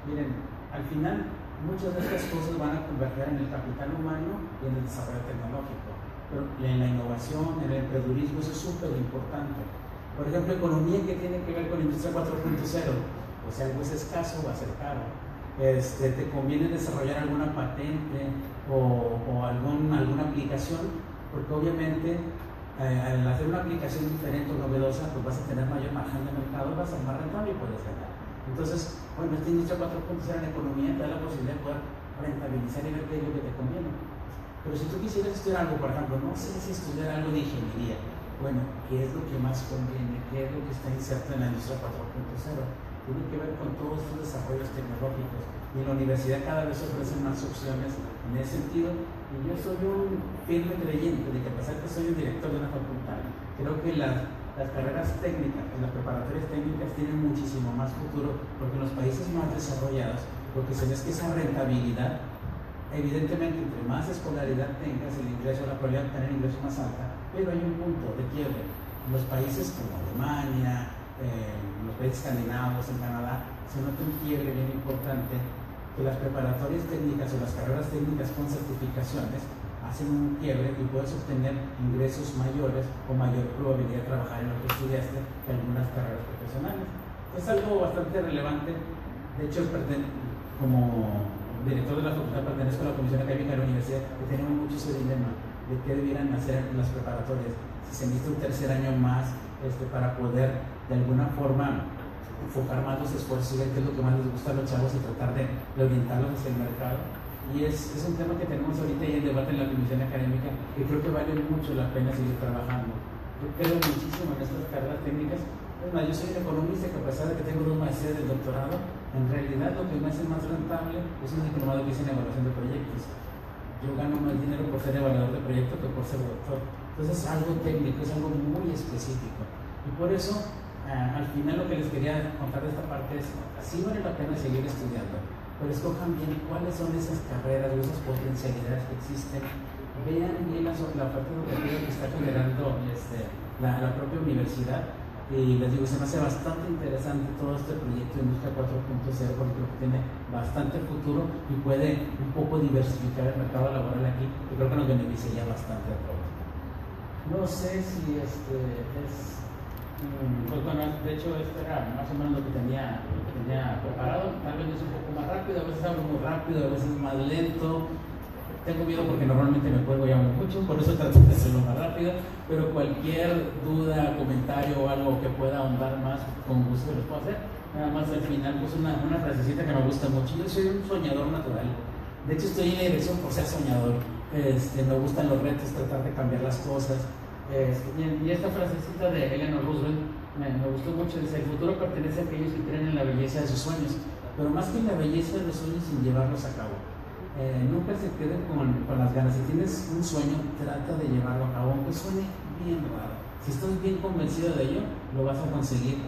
Miren, al final muchas de estas cosas van a converger en el capital humano y en el desarrollo tecnológico. Pero en la innovación, en el emprendedurismo, eso es súper importante. Por ejemplo, economía que tiene que ver con la industria 4.0, pues si algo es escaso, va a ser caro. Te conviene desarrollar alguna patente o alguna aplicación, porque obviamente al hacer una aplicación diferente o novedosa, pues vas a tener mayor margen de mercado, vas a ser más rentable y puedes ganar. Entonces, bueno, esta industria 4.0 en economía te da la posibilidad de poder rentabilizar y ver qué es lo que te conviene. Pero si tú quisieras estudiar algo, por ejemplo, no sé si estudiar algo de ingeniería, bueno, ¿qué es lo que más conviene? ¿Qué es lo que está inserto en la industria 4.0? Tiene que ver con todos estos desarrollos tecnológicos. Y en la universidad cada vez ofrecen más opciones en ese sentido. Y yo soy un firme creyente de que a pesar que soy un director de una facultad, creo que las carreras técnicas, las preparatorias técnicas tienen muchísimo más futuro, porque en los países más desarrollados, lo que se ve es que esa rentabilidad, evidentemente, entre más escolaridad tengas, el ingreso, la probabilidad de tener ingreso más alta, pero hay un punto de quiebre. En los países como Alemania, en los países escandinavos, en Canadá, se nota un quiebre bien importante, que las preparatorias técnicas o las carreras técnicas con certificaciones hacen un quiebre y puedes obtener ingresos mayores o mayor probabilidad de trabajar en lo que estudiaste que algunas carreras profesionales. Es algo bastante relevante. De hecho, como director de la facultad pertenezco a la Comisión Académica de la Universidad, que tenemos mucho ese dilema de qué debieran hacer en las preparatorias, si se necesita un tercer año más para poder de alguna forma enfocar más los esfuerzos y ver qué es lo que más les gusta a los chavos y tratar de orientarlos hacia el mercado. Y es un tema que tenemos ahorita y en debate en la Comisión Académica, que creo que vale mucho la pena seguir trabajando. Yo creo muchísimo en estas carreras técnicas. Es más, yo soy un economista que a pesar de que tengo 2 maestrías del doctorado, en realidad lo que me hace más rentable es un diplomado que hice en evaluación de proyectos. Yo gano más dinero por ser evaluador de proyectos que por ser doctor. Entonces es algo técnico, es algo muy específico. Y por eso, al final lo que les quería contar de esta parte es, sí vale la pena seguir estudiando, pero escojan bien cuáles son esas carreras o esas potencialidades que existen. Vean bien la oferta educativa que está generando la propia universidad. Y les digo, se me hace bastante interesante todo este proyecto de Industria 4.0 porque creo que tiene bastante futuro y puede un poco diversificar el mercado laboral aquí, que creo que nos beneficiaría bastante a todos. No sé si pues bueno, de hecho era más o menos lo que tenía preparado. Tal vez es un poco más rápido, a veces hablo muy rápido, a veces más lento. Tengo miedo porque normalmente me cuelgo y hablo mucho, por eso trato de hacerlo más rápido, pero cualquier duda, comentario o algo que pueda ahondar más, con gusto los puedo hacer. Nada más al final, pues una frasecita que me gusta mucho. Yo soy un soñador natural. De hecho, estoy en la dirección por ser soñador. Me gustan los retos, tratar de cambiar las cosas. Y esta frasecita de Eleanor Roosevelt me gustó mucho. Dice: el futuro pertenece a aquellos que creen en la belleza de sus sueños, pero más que en la belleza de los sueños, sin llevarlos a cabo. Nunca se queden con las ganas. Si tienes un sueño, trata de llevarlo a cabo, aunque suene bien raro. Si estás bien convencido de ello, lo vas a conseguir.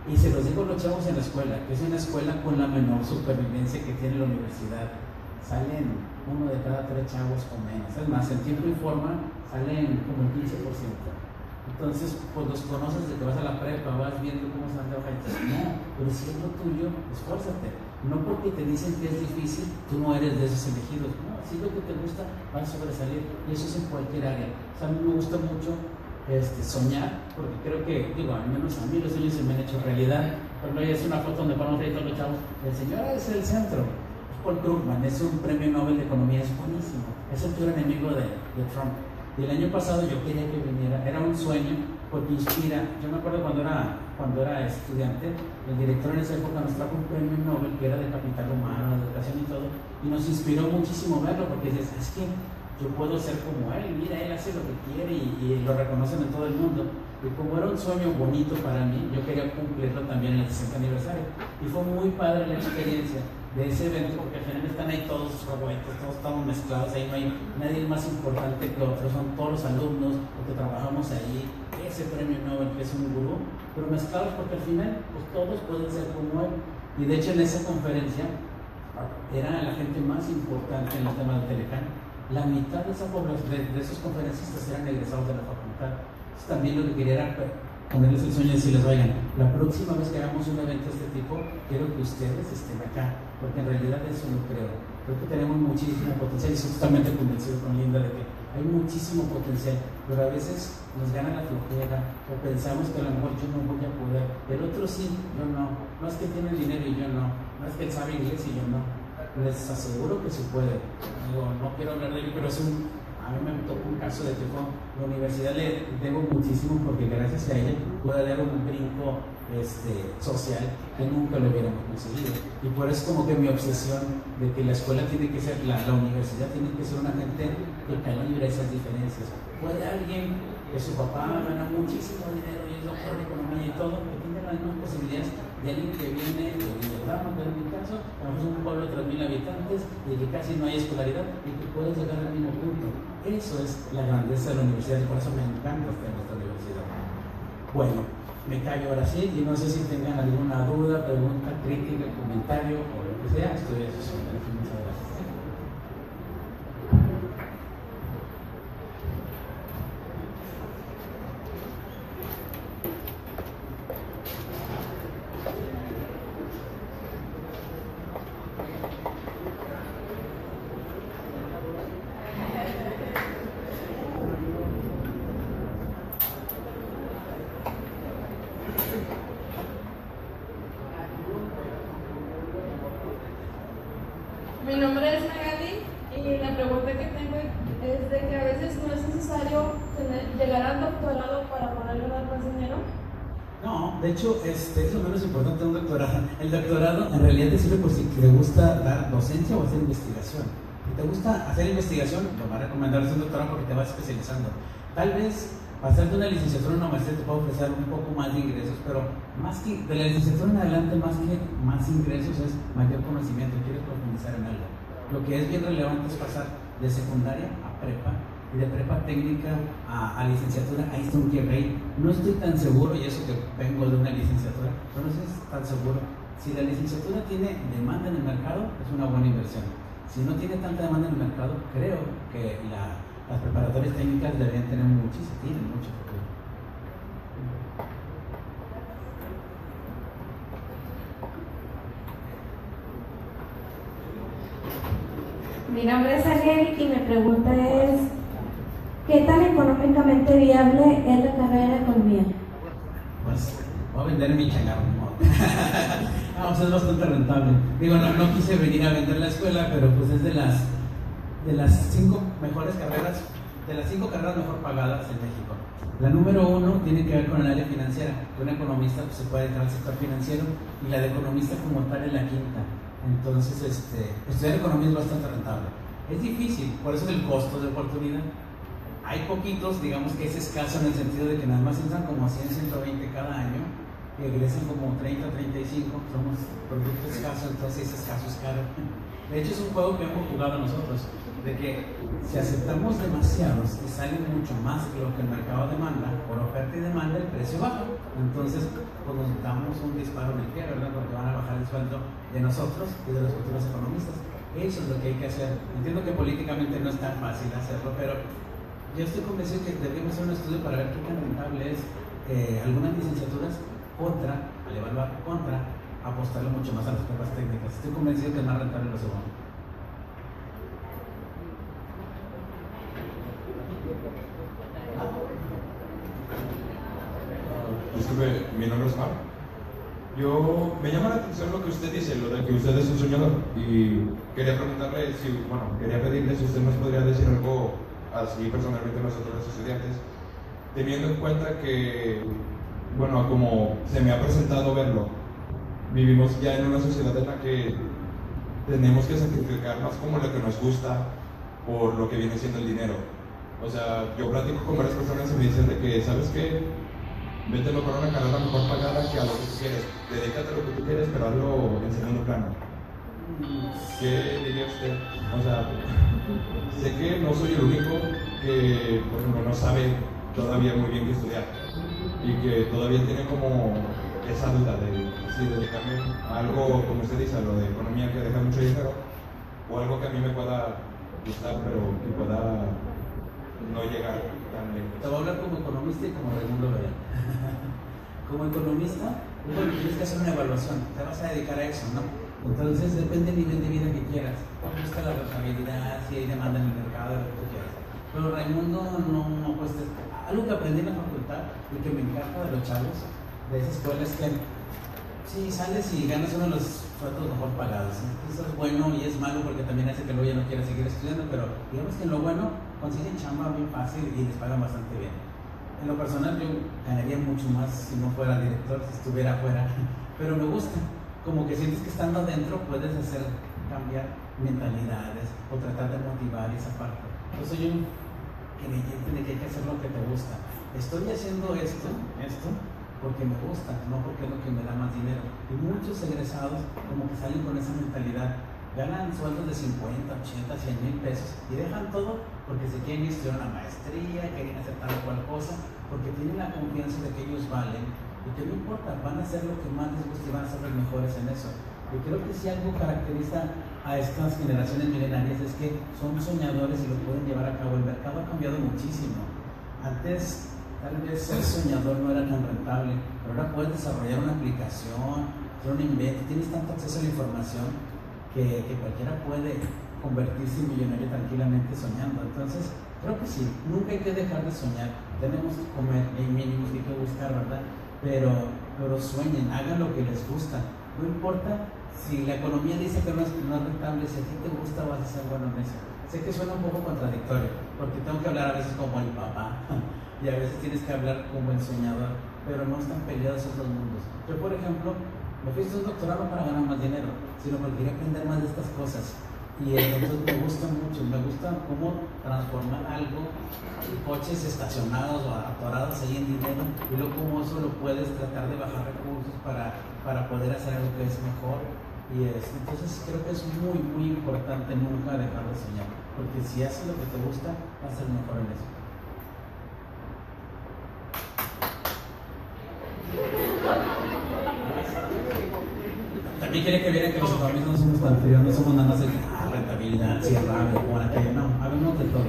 Y se los digo a los chavos en la escuela, que es una escuela con la menor supervivencia que tiene la universidad. Salen 1 de cada 3 chavos o menos. Es más, en tiempo y forma salen como el 15%. Entonces, pues los conoces desde que vas a la prepa, vas viendo cómo se van trabajando. No, pero si es lo tuyo, esfuérzate. No porque te dicen que es difícil, tú no eres de esos elegidos. No, si es lo que te gusta, vas a sobresalir. Y eso es en cualquier área. O sea, a mí me gusta mucho soñar, porque creo que, al menos a mí los sueños se me han hecho realidad. Cuando hay una foto donde ponemos ahí todos los chavos, el señor es el centro. Paul Krugman es un premio Nobel de Economía, es buenísimo. Es el peor enemigo de Trump. Y el año pasado yo quería que viniera, era un sueño, porque inspira. Yo me acuerdo cuando era estudiante, el director en esa época nos trajo un premio Nobel que era de capital humano, de educación y todo, y nos inspiró muchísimo verlo, porque dices, es que yo puedo ser como él, mira, él hace lo que quiere y lo reconocen en todo el mundo. Y como era un sueño bonito para mí, yo quería cumplirlo también en el 60 aniversario. Y fue muy padre la experiencia de ese evento, porque al final están ahí todos los revueltos, todos estamos mezclados, ahí no hay nadie más importante que otro, son todos los alumnos, los que trabajamos ahí, ese premio Nobel que es un gurú, pero mezclados porque al final pues todos pueden ser como él. Y de hecho en esa conferencia era la gente más importante en el tema del Telecán. La mitad de esa población, de esos conferencistas eran egresados de la facultad. Entonces, también lo que quería era ponerles el sueño y decirles: oigan, la próxima vez que hagamos un evento de este tipo, quiero que ustedes estén acá, porque en realidad eso lo creo. Creo que tenemos muchísimo potencial y estoy totalmente convencido con Linda de que hay muchísimo potencial, pero a veces nos gana la flojera o pensamos que a lo mejor yo no voy a poder, el otro sí, yo no. No es que tiene dinero y yo no, no es que él sabe inglés y yo no. Les aseguro que se puede. No quiero hablar de ello, pero a mí me tocó un caso de que la universidad le debo muchísimo, porque gracias a ella pude dar un brinco social que nunca lo hubiéramos conseguido. Y por eso como que mi obsesión de que la escuela tiene que ser, la universidad tiene que ser una gente que calibre esas diferencias. Puede alguien que su papá gana muchísimo dinero y es doctor de economía y todo, que tenga las mismas posibilidades de alguien que viene de Villagrán, que en mi caso, tenemos un pueblo de 3,000 habitantes y que casi no hay escolaridad y que puedes llegar al mismo punto. Eso es la grandeza de la universidad y por eso me encanta estar en nuestra universidad. Bueno, me callo ahora sí y no sé si tengan alguna duda, pregunta, crítica, comentario o lo que sea. Estoy a sus órdenes. Muchas gracias. Mi nombre es Magali y la pregunta que tengo es de que a veces no es necesario llegar al doctorado para poder ganar más dinero. No, de hecho, es lo menos importante de un doctorado. El doctorado en realidad te sirve por si te gusta dar docencia o hacer investigación. Si te gusta hacer investigación, lo va a recomendar hacer un doctorado porque te vas especializando. Tal vez pasarte una licenciatura o una maestría te puede ofrecer un poco más de ingresos, pero más que de la licenciatura en adelante, más ingresos es mayor conocimiento, quieres profundizar en algo. Lo que es bien relevante es pasar de secundaria a prepa y de prepa técnica a licenciatura. Ahí está un quiebre ahí. No estoy tan seguro, y eso que vengo de una licenciatura, pero no estoy tan seguro. Si la licenciatura tiene demanda en el mercado, es una buena inversión. Si no tiene tanta demanda en el mercado, creo que las preparatorias técnicas deberían tener tienen mucho futuro. Mi nombre es Ariel y mi pregunta es: ¿qué tan económicamente viable es la carrera de economía? Pues voy a vender mi changarro. Pues es bastante rentable. Digo, no quise venir a vender la escuela, pero pues es de las 5 mejores carreras, de las 5 carreras mejor pagadas en México. La número 1 tiene que ver con el área financiera. Un economista pues, se puede dedicar al sector financiero y la de economista como tal es la quinta. Entonces, estudiar economía es bastante rentable. Es difícil, por eso es el costo de oportunidad. Hay poquitos, digamos que es escaso en el sentido de que nada más entran como 100, 120 cada año, y egresan como 30, 35, somos producto escaso, entonces es escaso, es caro. De hecho es un juego que hemos jugado nosotros, de que si aceptamos demasiados y salen mucho más que lo que el mercado demanda, por oferta y demanda el precio baja. Entonces pues nos damos un disparo en el pie, ¿verdad? Porque van a bajar el sueldo de nosotros y de los futuros economistas. Eso es lo que hay que hacer. Entiendo que políticamente no es tan fácil hacerlo, pero yo estoy convencido que deberíamos hacer un estudio para ver qué tan rentable es algunas licenciaturas contra, al evaluar contra, apostarle mucho más a las pruebas técnicas. Estoy convencido que es más rentable lo segundo. Disculpe, mi nombre es Mar. Me llama la atención lo que usted dice, lo de que usted es un soñador. Y quería preguntarle quería pedirle si usted nos podría decir algo así personalmente a nosotros los estudiantes, teniendo en cuenta que, como se me ha presentado verlo, vivimos ya en una sociedad en la que tenemos que sacrificar más como lo que nos gusta por lo que viene siendo el dinero. O sea, yo platico con varias personas y me dicen de que, ¿sabes qué? Vete a lograr una carrera mejor pagada que a lo que tú quieres. Dedícate a lo que tú quieres, pero hazlo en segundo plano. ¿Qué diría usted? O sea, sé que no soy el único que, por ejemplo, no sabe todavía muy bien qué estudiar y que todavía tiene como esa duda de si dedicarme a algo, como usted dice, a lo de economía que deja mucho dinero, o algo que a mí me pueda gustar, pero que pueda no llegar tan lejos. Te voy a hablar como economista y como Raimundo Vera. Como economista, tienes que hacer una evaluación, te vas a dedicar a eso, ¿no? Entonces depende del nivel de vida que quieras, busca la rentabilidad, si hay demanda en el mercado, lo que tú quieras. Pero Raimundo no cuesta. Algo que aprendí en la facultad y que me encanta de los chavos de esa escuela es que si sales y ganas uno de los sueldos mejor pagados, ¿no? Eso es bueno y es malo porque también hace que luego ya no quieras seguir estudiando, pero digamos que en lo bueno consiguen chamba bien fácil y les pagan bastante bien. En lo personal yo ganaría mucho más si no fuera director, si estuviera afuera, pero me gusta, como que sientes que estando adentro puedes hacer cambiar mentalidades o tratar de motivar esa parte. Yo soy un creyente de que hay que hacer lo que te gusta. Estoy haciendo esto porque me gusta, no porque es lo que me da más dinero. Y muchos egresados como que salen con esa mentalidad, ganan sueldos de 50, 80, 100 mil pesos y dejan todo porque se quieren estudiar una maestría, quieren hacer tal o cual cosa, porque tienen la confianza de que ellos valen y que no importa, van a hacer lo que más les guste y van a ser los mejores en eso. Yo creo que si algo caracteriza a estas generaciones milenarias es que son soñadores y lo pueden llevar a cabo. El mercado ha cambiado muchísimo. Antes tal vez ser soñador no era tan rentable, pero ahora puedes desarrollar una aplicación, hacer un invento, tienes tanto acceso a la información que cualquiera puede convertirse en millonario tranquilamente soñando. Entonces, creo que sí, nunca hay que dejar de soñar. Tenemos que comer, hay mínimos que hay que buscar, ¿verdad? Pero sueñen, hagan lo que les gusta. No importa si la economía dice que no es rentable, si a ti te gusta vas a ser bueno en eso. Sé que suena un poco contradictorio, porque tengo que hablar a veces como el papá y a veces tienes que hablar como el soñador, pero no están peleados esos dos mundos. Yo, por ejemplo, me fui a hacer un doctorado para ganar más dinero, sino porque quería aprender más de estas cosas. Y entonces me gusta mucho, me gusta cómo transformar algo, coches estacionados o atorados ahí en dinero, y luego cómo eso lo puedes tratar de bajar recursos para poder hacer algo que es mejor. Y entonces creo que es muy, muy importante nunca dejar de soñar, porque si haces lo que te gusta, vas a ser mejor en eso. También quería que vieran que los economistas no somos tan fríos, no somos nada más de rentabilidad, cierra, como aquello, no, hablamos de todo.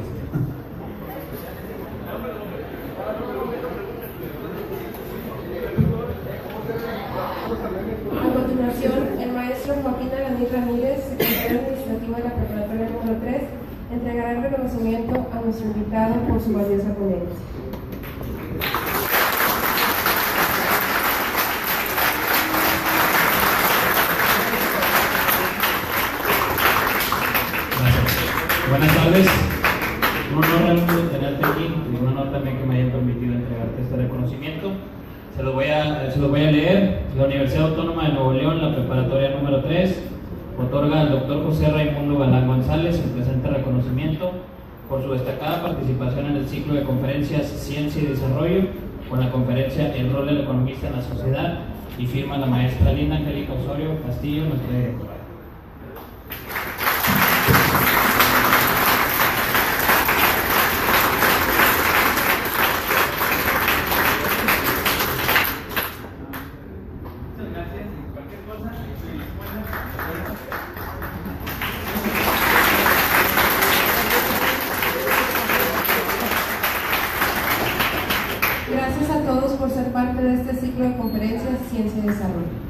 A continuación, el maestro Joaquín Alanis Ramírez, secretario administrativo de la Preparatoria número 3, entregará el reconocimiento a nuestro invitado por su valiosa ponencia. Buenas tardes, un honor tenerte aquí y un honor también que me hayan permitido entregarte este reconocimiento. Se lo voy a leer. La Universidad Autónoma de Nuevo León, la preparatoria número 3, Otorga al Dr. José Raimundo Galán González el presente reconocimiento por su destacada participación en el ciclo de conferencias Ciencia y Desarrollo con la conferencia El rol del economista en la sociedad, y firma la maestra Linda Angélica Osorio Castillo, nuestra directora. Gracias a todos por ser parte de este ciclo de conferencias Ciencia y Desarrollo.